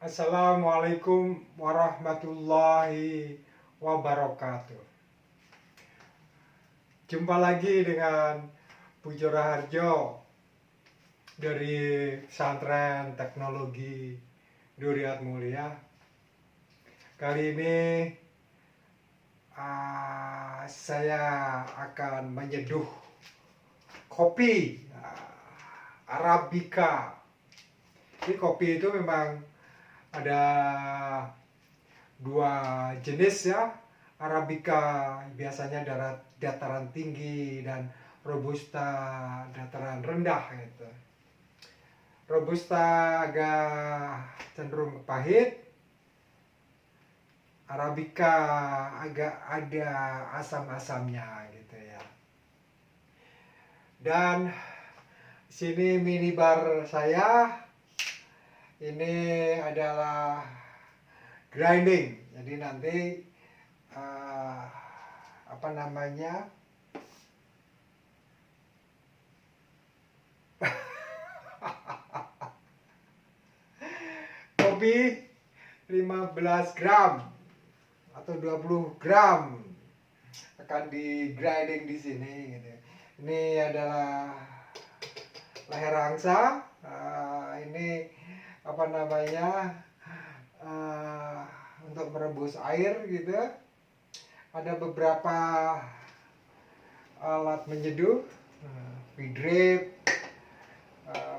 Assalamualaikum warahmatullahi wabarakatuh. Jumpa lagi dengan Pujo Raharjo dari Pesantren Teknologi Duriat Mulia. Kali ini saya akan menyeduh kopi Arabica. Ini kopi itu memang ada dua jenis ya, Arabica biasanya dataran tinggi dan Robusta dataran rendah gitu. Robusta agak cenderung pahit, Arabica agak ada asam-asamnya gitu ya. Dan sini minibar saya ini adalah grinding, jadi nanti kopi 15 gram atau 20 gram akan di grinding di sini gitu. Ini adalah leher angsa, ini untuk merebus air gitu. Ada beberapa alat menyeduh, V-drip,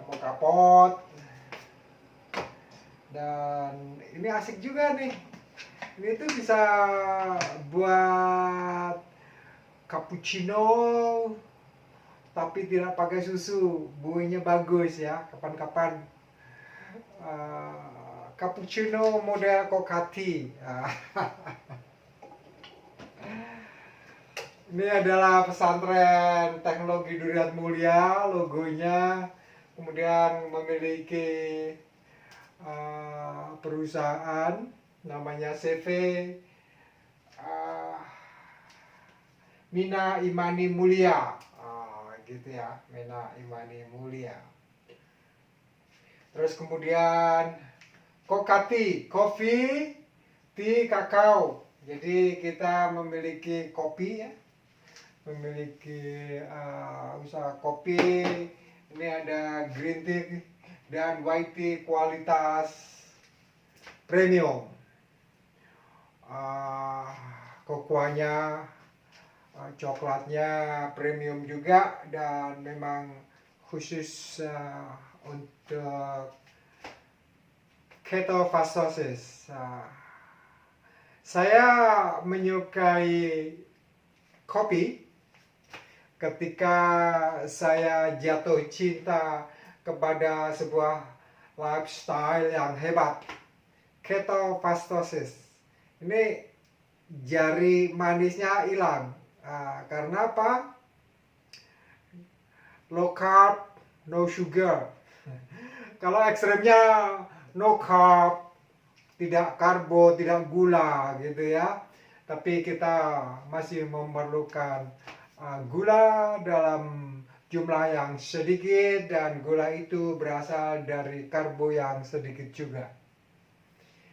moka pot, dan ini asik juga nih. Ini tuh bisa buat cappuccino tapi tidak pakai susu, buihnya bagus ya. Kapan-kapan cappuccino model Kokati. Ini adalah Pesantren Teknologi Duriat Mulia, logonya. Kemudian memiliki perusahaan namanya CV Mina Imani Mulia, gitu ya, Mina Imani Mulia. Terus kemudian Kokati, kopi, tea, kakao. Jadi kita memiliki kopi ya, memiliki usaha kopi. Ini ada green tea dan white tea kualitas premium. Kokoanya, coklatnya premium juga, dan memang khusus untuk ketofastosis. Saya menyukai kopi ketika saya jatuh cinta kepada sebuah lifestyle yang hebat, ketofastosis. Ini jari manisnya hilang. Karena apa? Low carb, no sugar. Kalau ekstremnya no carb, tidak karbo, tidak gula gitu ya. Tapi kita masih memerlukan gula dalam jumlah yang sedikit, dan gula itu berasal dari karbo yang sedikit juga.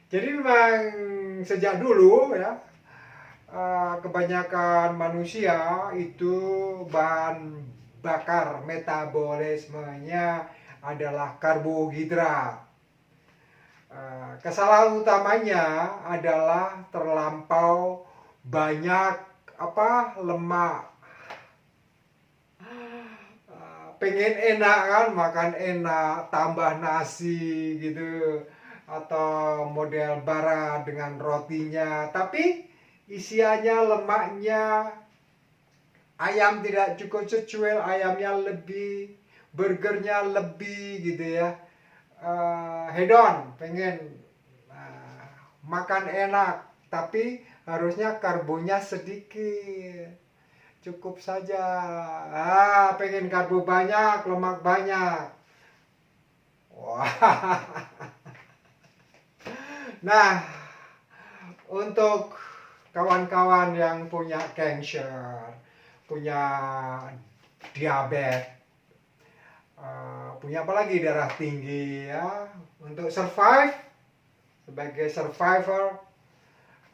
Jadi memang sejak dulu ya, kebanyakan manusia itu bahan bakar metabolismenya adalah karbohidrat. Kesalahan utamanya adalah terlampau banyak lemak. Pengen enak kan, makan enak, tambah nasi gitu, atau model bara dengan rotinya, tapi isiannya lemaknya. Ayam tidak cukup secuil, ayamnya lebih, burgernya lebih gitu ya. Hedon, pengen makan enak, tapi harusnya karbonya sedikit, cukup saja. Pengen karbo banyak, lemak banyak. Wah. Nah, untuk kawan-kawan yang punya cancer, punya diabetes, punya apalagi darah tinggi ya, untuk survive sebagai survivor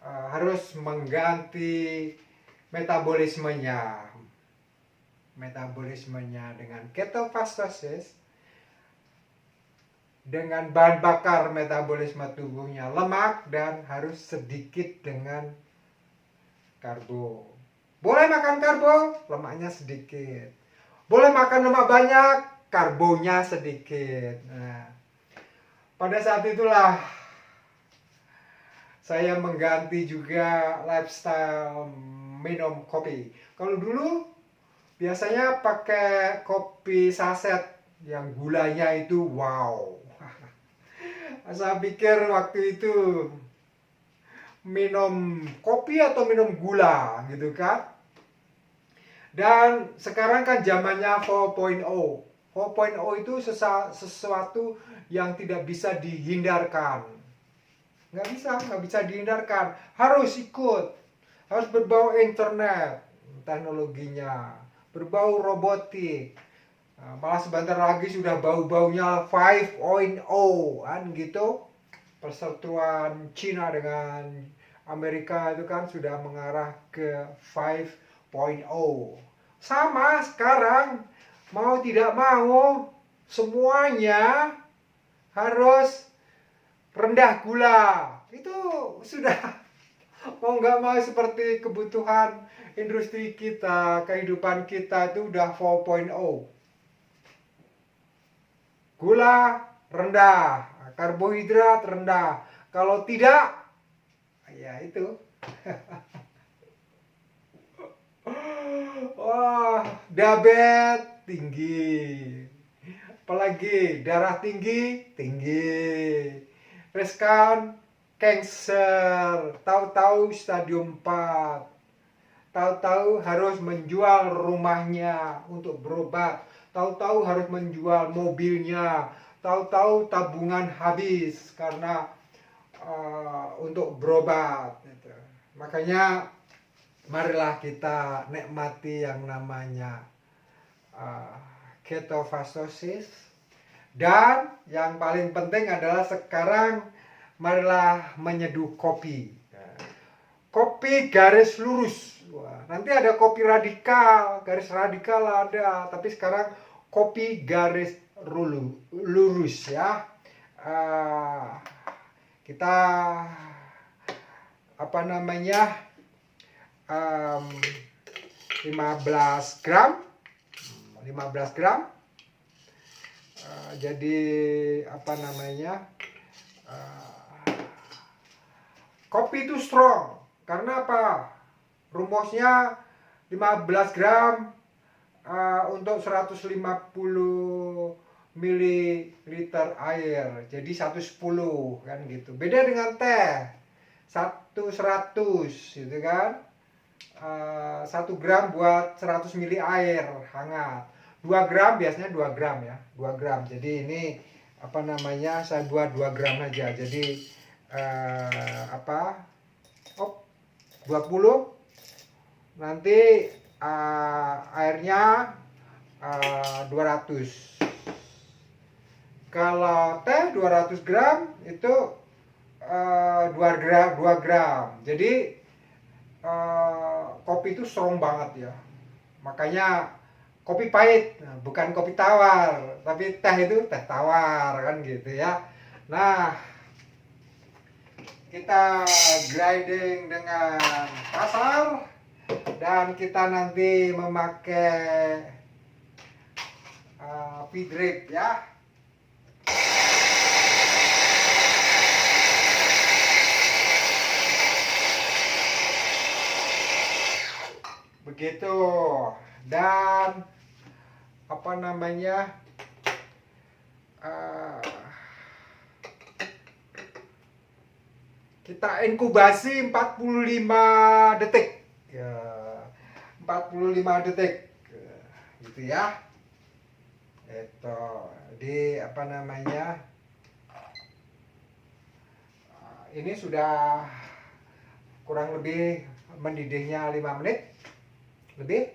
harus mengganti metabolismenya dengan ketofastosis, dengan bahan bakar metabolisme tubuhnya lemak, dan harus sedikit dengan karbo. Boleh makan karbo, lemaknya sedikit. Boleh makan lemak banyak, karbonya sedikit. Nah, pada saat itulah saya mengganti juga lifestyle minum kopi. Kalau dulu biasanya pakai kopi saset yang gulanya itu wow. Saya pikir waktu itu minum kopi atau minum gula gitu kan. Dan sekarang kan zamannya 4.0. 4.0 itu sesuatu yang tidak bisa dihindarkan. Nggak bisa dihindarkan. Harus ikut. Harus berbau internet teknologinya. Berbau robotik. Malah sebentar lagi sudah bau-baunya 5.0 kan gitu. Persatuan Cina dengan Amerika itu kan sudah mengarah ke 5.0. Sama sekarang, mau tidak mau semuanya harus rendah gula. Itu sudah mau nggak mau seperti kebutuhan industri kita, kehidupan kita itu udah 4.0. Gula rendah, karbohidrat rendah. Kalau tidak, ya itu. Wah, diabetes tinggi. Apalagi darah tinggi. Terus kan cancer, tahu-tahu stadium 4. Tahu-tahu harus menjual rumahnya untuk berobat. Tahu-tahu harus menjual mobilnya. Tahu-tahu tabungan habis karena untuk berobat. Gitu. Makanya marilah kita nikmati yang namanya ketofastosis. Dan yang paling penting adalah sekarang marilah menyeduh kopi. Kopi garis lurus. Wah, nanti ada kopi radikal, garis radikal ada. Tapi sekarang kopi garis lurus ya. Kita apa namanya 15 gram. Jadi apa namanya kopi itu strong. Karena apa? Rumusnya 15 gram untuk 150 ml air. Jadi 110 kan gitu. Beda dengan teh. 100 gitu kan. 1 gram buat 100 ml air hangat. 2 gram biasanya 2 gram ya. 2 gram. Jadi ini apa namanya saya buat 2 gram aja. Jadi 20. Nanti airnya 200. Kalau teh 200 gram itu 2 gram. Jadi kopi itu strong banget ya. Makanya kopi pahit, bukan kopi tawar, tapi teh itu teh tawar kan gitu ya. Nah, kita grinding dengan kasar dan kita nanti memakai feed drip ya. Begitu. Dan apa namanya kita inkubasi 45 detik ya, 45 detik gitu ya. Itu di apa namanya ini sudah kurang lebih mendidihnya 5 menit lebih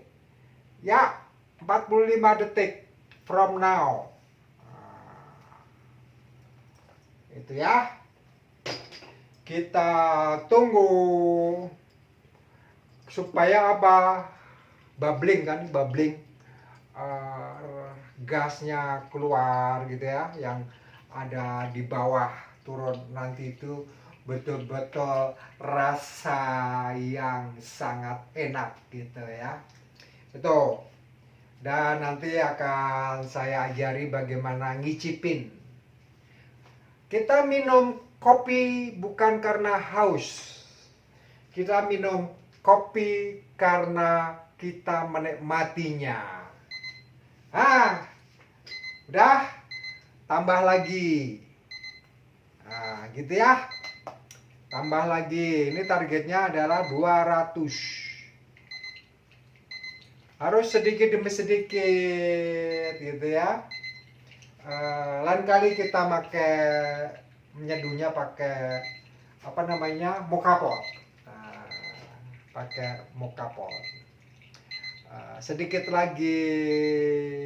ya, 45 detik from now. Itu ya. Kita tunggu supaya apa? Bubbling kan, bubbling, gasnya keluar gitu ya, yang ada di bawah turun nanti itu betul-betul rasa yang sangat enak gitu ya. Itu. Dan nanti akan saya ajari bagaimana ngicipin. Kita minum kopi bukan karena haus. Kita minum kopi karena kita menikmatinya. Ah, udah, tambah lagi. Nah, gitu ya. Tambah lagi. Ini targetnya adalah 200. Harus sedikit demi sedikit gitu ya. Lain kali kita pakai menyeduhnya pakai apa namanya, moka pot. Pakai moka pot. Sedikit lagi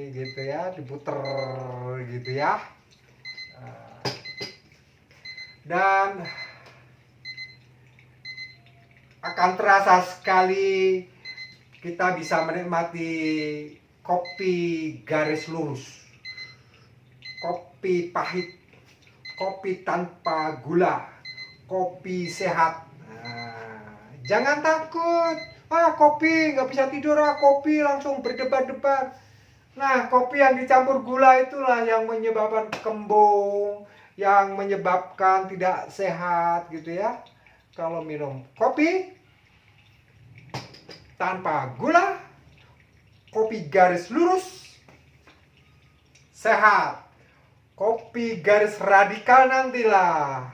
gitu ya, diputer gitu ya. Dan akan terasa sekali kita bisa menikmati kopi garis lurus, kopi pahit, kopi tanpa gula, kopi sehat. Jangan takut, kopi nggak bisa tidur, kopi langsung berdebar-debar. Nah, kopi yang dicampur gula itulah yang menyebabkan kembung, yang menyebabkan tidak sehat gitu ya. Kalau minum kopi tanpa gula, kopi garis lurus, sehat. Kopi garis radikal nantilah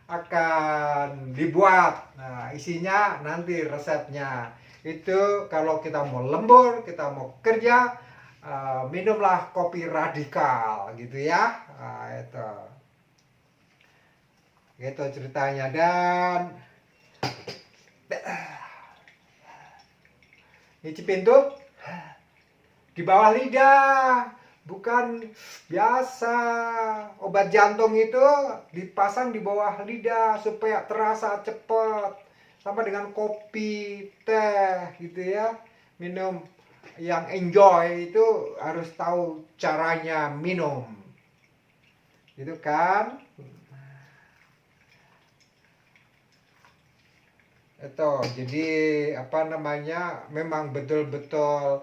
akan dibuat. Nah, isinya nanti resepnya. Itu kalau kita mau lembur, kita mau kerja, minumlah kopi radikal gitu ya. Nah, itu. Gitu ceritanya. Dan nyicipin tuh di bawah lidah, bukan biasa. Obat jantung itu dipasang di bawah lidah supaya terasa cepat, sama dengan kopi, teh gitu ya. Minum yang enjoy itu harus tahu caranya minum gitu kan. Itu jadi apa namanya, memang betul-betul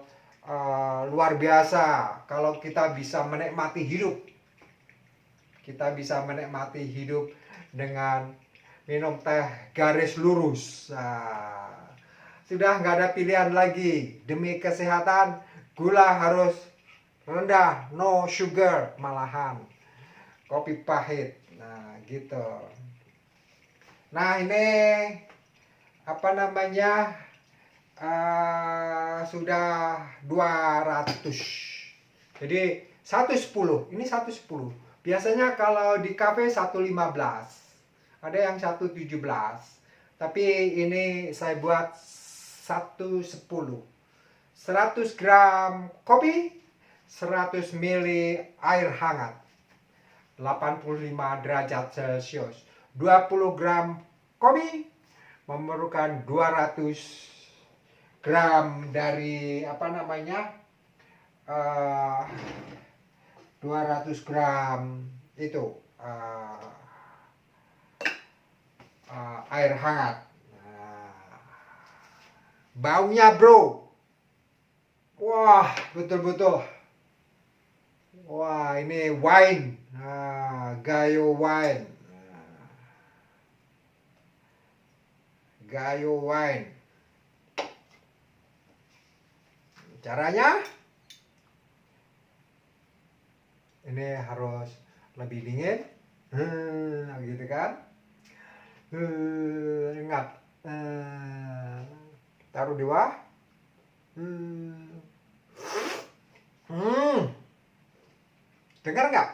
luar biasa kalau kita bisa menikmati hidup. Kita bisa menikmati hidup dengan minum teh garis lurus. Sudah nggak ada pilihan lagi. Demi kesehatan, gula harus rendah, no sugar malahan. Kopi pahit. Nah, gitu. Nah, ini apa namanya, sudah 200. Jadi 110. Ini 110. Biasanya kalau di kafe 115. Ada yang 117. Tapi ini saya buat 110. 100 gram kopi, 100 ml air hangat, 85 derajat Celcius. 20 gram kopi memerlukan 200 gram dari apa namanya, 200 gram itu air hangat. Baunya bro, wah betul-betul, wah ini wine, Gayo wine. Gayo wine. Caranya ini harus lebih dingin, gitu kan. Ingat, taruh di bawah. Dengar nggak?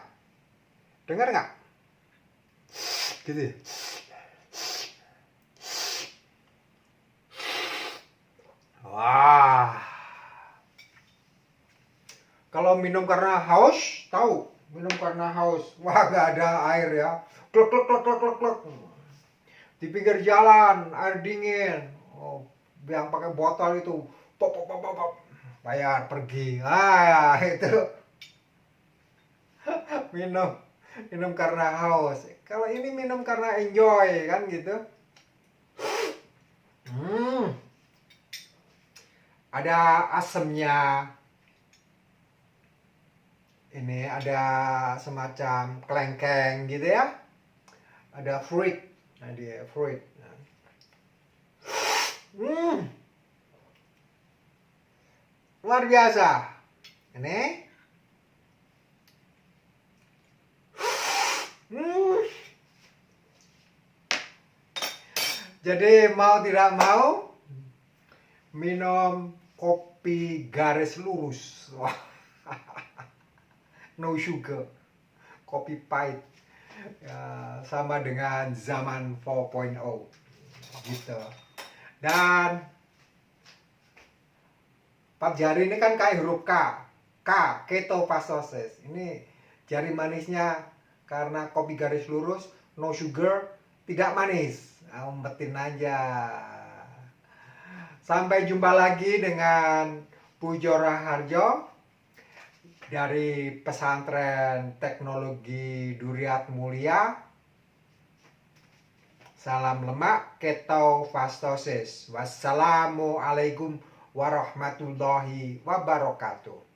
Dengar nggak? Gitu. Wah. Kalau minum karena haus, tahu? Minum karena haus. Wah, gak ada air ya. Klek klek klek klek klek klek. di pinggir jalan, air dingin. Oh, yang pakai botol itu, pop pop pop pop, pop. Bayar pergi. Ah, itu minum, minum karena haus. Kalau ini minum karena enjoy kan gitu. Ada asemnya. Ini ada semacam kelengkeng gitu ya. Ada fruit. Nah, dia fruit. Luar biasa. Ini. Jadi mau tidak mau minum kopi garis lurus. Wah. No sugar. Kopi pahit. Ya, sama dengan zaman 4.0 gitu. Dan pap jari ini kan kayak huruf K. K, ketofastosis. Ini jari manisnya karena kopi garis lurus, no sugar, tidak manis. Nah, umpetin aja. Sampai jumpa lagi dengan Pujo Raharjo dari Pesantren Teknologi Duriat Mulia. Salam lemak ketofastosis. Wassalamualaikum warahmatullahi wabarakatuh.